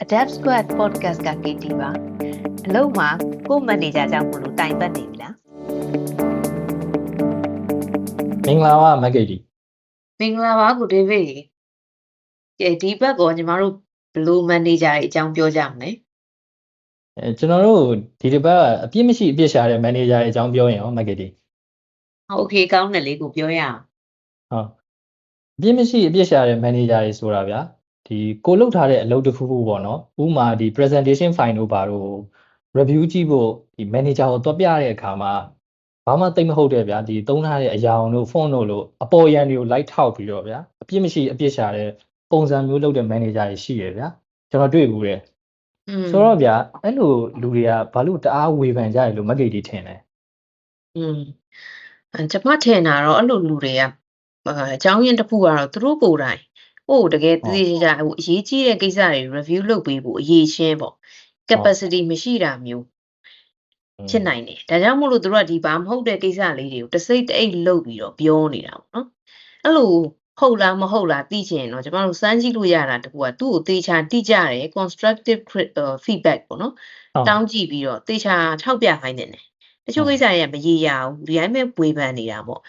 Adapt Squad Podcast က KT ပါအလုံးမှာကိုမန်နေဂျာကြောင့်မလို့တိုင်ပတ်နေပြီလားမင်္ဂလာပါမက်ကီတီမင်္ဂလာပါကိုဒေးဗစ်ကဲဒီဘက်ကောညီမတို့ဘလို့မန်နေဂျာရဲ့အကြောင်းပြောကြမလဲကျွန်တော်တို့ဒီတစ်ပတ်အပြစ်မရှိအပြစ်ရှာတဲ့မန်နေဂျာရဲ့အကြောင်းပြောရင်ရောမက်ကီတီโอเคကောင်းတယ်လေကိုပြောရအောင်ဟုတ်အပြစ်မရှိအပြစ်ရှာတဲ့မန်နေဂျာတွေဆိုတာဗျာဒီကိုလုပ်ထားတဲ့အလုပ်တစ်ခုခုပေါ့နော်ဥမာဒီ presentation file တို့ဘာလို့ review ကြည့်ဖို့ဒီ manager ကိုတွက်ပြတဲ့အခါမှာဘာမှသိမဟုတ်တဲ့ဗျာဒီသုံးထားတဲ့အရာတို့ font တို့လို့အပေါ်ရန်တွေကို light ထောက်ပြီးတော့ဗျာအပြစ်မရှိအပြစ်ရှာတဲ့ပုံစံမျိုးလုပ်တဲ့ manager တွေရှိရဗျာကျွန်တော်တွေ့ဘူးတယ်ဆိုတော့ဗျာအဲ့လိုလူတွေကဘာလို့တအားဝေဖန်ကြရလို့မက်ကီတီထင်လဲကျွန်မထင်တာတော့အဲ့လိုလူတွေကအကြောင်းရင်းတစ်ခုကတော့သူတို့ကိုယ်တိုင်တကယ်သိကြအရေးကြီးတဲ့ကိစ္စတွေ review လုပ်ပေးဖို့အရေးချင်းပေါ့ capacity မရှိတာမျိုးဖြစ်နိုင်တယ်ဒါကြောင့်မို့လို့သူတို့ကဒီဘာမဟုတ်တဲ့ကိစ္စလေးတွေကိုတစိမ့်တိတ်လုပ်ပြီးတော့ပြောနေတာပေါ့နော်အဲ့လိုဟုတ်လားမဟုတ်လားသိချင်တော့ကျမတို့စမ်းကြည့်လို့ရတာတကူကသူ့ကိုသေချာတိကျတယ် constructive feedback ပေါ့နော်တောင်းကြည့်ပြီးတော့သေချာထောက်ပြခိုင်းတယ်တချို့ကိစ္စတွေကမရေရဘူးဒီတိုင်းပဲဝေဖန်နေတာပေါ့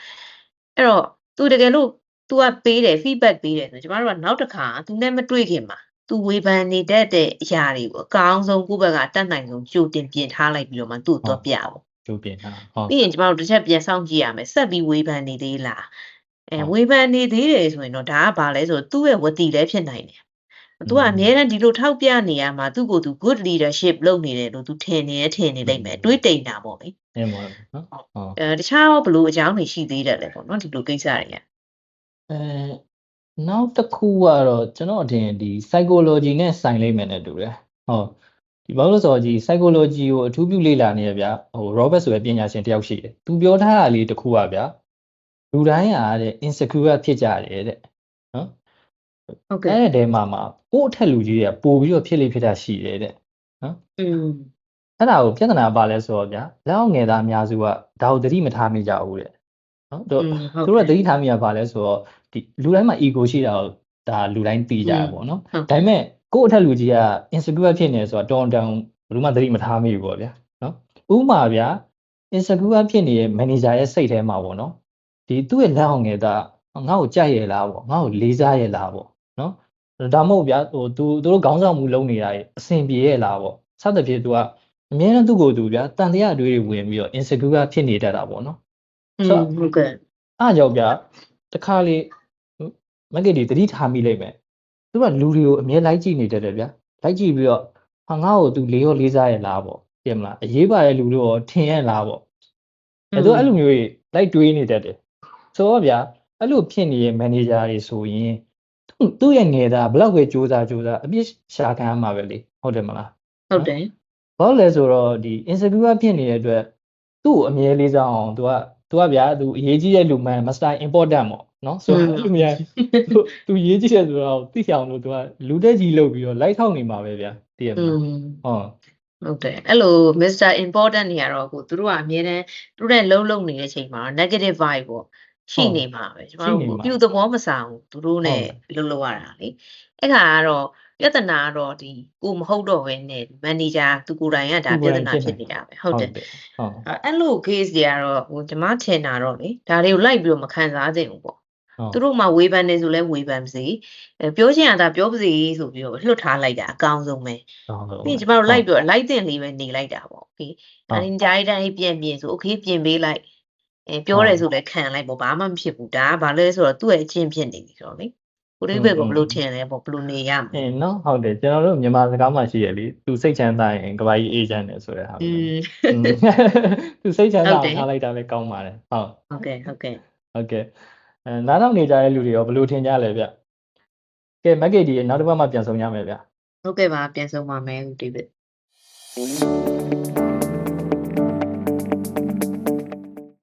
အဲ့တော့သူတကယ်လို့သူကပေးတယ် feedback ပေးတယ်ဆိုကျမတို့ကနောက်တစ်ခါသူနဲ့မတွေ့ခင်မှာသူဝေဖန်နေတဲ့အရာတွေကိုအကောင်းဆုံးကိုယ့်ဘက်ကတတ်နိုင်ဆုံးကြိုတင်ပြင်ထားလိုက်ပြီးတော့မှသူ့ကိုတော့ပြပေါ့ကြိုပြင်ထားဟုတ်ပြီးရင်ကျမတို့တစ်ချက်ပြန်စောင့်ကြည့်ရမယ်ဆက်ပြီးဝေဖန်နေသေးလားဝေဖန်နေသေးတယ်ဆိုရင်တော့ဒါကဘာလဲဆိုတော့သူ့ရဲ့ဝတီလည်းဖြစ်နိုင်တယ်သူကအများအားဒီလိုထောက်ပြနေရမှာသူ့ကိုယ်သူ good leadership လုပ်နေတယ်လို့သူထင်နေလိမ့်မယ်တွေးတိမ်တာပေါ့လေဟုတ်တခြားရောဘလို့အကြောင်းတွေရှိသေးတယ်လေပေါ့နော်ဒီလိုကိစ္စတွေကနောက်တစ်ခုကတော့ကျွန်တော်အထင်ဒီ psychology နဲ့ဆိုင်လိမ့်မယ်နဲ့တူတယ်ဟုတ်ဒီဘာလို့ဆိုတော့ဒီ psychology ကိုအထူးပြုလေ့လာနေရဗျာRobert ဆိုတဲ့ပညာရှင်တယောက်ရှိတယ်သူပြောထားတာလေးတစ်ခုပါဗျာလူတိုင်းကတဲ့ insecure ဖြစ်ကြတယ်တဲ့နော်ဟုတ်ကဲ့အဲ့ဒီမှာကိုယ့်အထက်လူကြီးတွေကပို့ပြီးတော့ဖြစ်လေဖြစ်တာရှိတယ်တဲ့နော်အဲ့ဒါကိုပြဿနာပါလဲဆိုတော့ဗျာလက်အောင်ငယ်သားအများစုကဒါကိုသတိမထားမိကြဘူးတဲ့နော်သူတို့ကသတိထားမိရပါလဲဆိုတော့ဒီလူတိုင်းမှာ ego ရှိတာကိုဒါလူတိုင်းသိကြရပေါ့နော်ဒါပေမဲ့ကိုယ့်အထက်လူကြီးက insecure ဖြစ်နေဆိုတော့တောင်ဘယ်သူမှသတိမထားမိဘူးပေါ့ဗျာနော်ဥပမာဗျာ insecure ဖြစ်နေတဲ့ manager ရဲ့စိတ်ထဲမှာပေါ့နော်ဒီသူ့ရဲ့လက်အောင်ငယ်သားငါ့ကိုကြိုက်ရလားပေါ့ငါ့ကိုလေးစားရလားပေါ့နော်ဒါမဟုတ်ဗျာသူတို့ခေါင်းဆောင်မှုလုပ်နေတာအဆင်ပြေရလားပေါ့စသဖြင့်သူကအမြဲတမ်းသူ့ကိုယ်သူဗျာတန်တရားအတွေးတွေဝင်ပြီးတော့ insecure ဖြစ်နေတတ်တာပေါ့နော်ဟုတ်ကဲ့အားကြောင့်ဗျာတခါလေမက်ကီတီသတိထားမိလိမ့်မယ်သူကလူတွေကိုအမြဲလိုက်ကြည့်နေတတ်တယ်ဗျာလိုက်ကြည့်ပြီးတော့ငါ့ကိုသူလေးစားရလားပေါ့ပြင်မလားအရေးပါတဲ့လူတို့ရောထင်ရလားပေါ့သူအဲ့လိုမျိုးတွေလိုက်တွေးနေတတ်တယ်ဆိုတော့ဗျာအဲ့လိုဖြစ်နေတဲ့ manager တွေဆိုရင်သူ့ရဲ့ငယ်သားဘလောက်ပဲစူးစမ်းအပြစ်ရှာခံရမှာပဲလေဟုတ်တယ်မလားဟုတ်တယ်ဘာလို့လဲဆိုတော့ဒီ insecure ဖြစ်နေတဲ့အတွက်သူ့ကိုအမြဲလေးစားအောင်သူကဗျာသူအရေးကြီးတဲ့လူမှန် master important ပေါ့နော်ဆိုတော့သူများသူရေးကြည့်တယ်ဆိုတော့သိအောင်လို့သူကလူတက်ကြီးလုပ်ပြီးတော့လိုက်ထောက်နေမှာပဲဗျာတည်ရမှာဟုတ်တယ်အဲ့လို Mr. Important နေရတော့သူတို့ကအမြဲတမ်းသူတို့နဲ့လုံနေတဲ့ချိန်မှာ negative vibe ပေါ့ရှိနေမှာပဲကျမတို့ပြုသဘောမဆောင်ဘူးသူတို့နဲ့လုံရတာလေအဲ့ခါကတော့ပြဿနာကတော့ဒီကိုမဟုတ်တော့ဘဲနဲ့ manager သူကိုယ်တိုင်ကဒါပြဿနာဖြစ်နေတာပဲဟုတ်တယ်အဲ့လို case တွေကတော့ကျမထင်တာတော့လေဒါတွေကိုလိုက်ပြီးတော့မခံစားသင့်ဘူးပေါ့သူတို့မှဝေဖန်နေဆိုလဲဝေဖန်ပါစေပြောချင်တာပြောပါစေဆိုပြီးတော့လွတ်ထားလိုက်တာအကောင်းဆုံးပဲပြီးကျမတို့လိုက်ပြီးတော့လိုက်တင်လေးပဲနေလိုက်တာပေါ့โอเคအရင်ကြိုင်တိုင်းပြင်ဆိုโอเคပြင်ပေးလိုက်ပြောတယ်ဆိုလဲခံလိုက်ပေါ့ဘာမှမဖြစ်ဘူးဒါကဘာလဲဆိုတော့သူ့ရဲ့အချင်းဖြစ်နေပြီဆိုတော့လေကိုရိဘက်ကဘလို့ထင်လဲပေါ့ဘလို့နေရမှာနော်ဟုတ်တယ်ကျွန်တော်တို့မြန်မာစကားမှာရှိရလေသူစိတ်ချမ်းသာရင်ကဘာကြီးအေးချမ်းတယ်ဆိုတဲ့ဟာသူစိတ်ချမ်းသာထားလိုက်တာပဲကောင်းပါတယ်ဟုတ်ကဲ့နားထောင်နေကြတဲ့လူတွေရောဘလို့ထင်ကြလဲဗျကဲမက်ကီတီနောက်တစ်ပတ်မှပြန်ဆုံရမယ်ဗျဟုတ်ကဲ့ပါပြန်ဆုံပါမယ်ဒီဘက်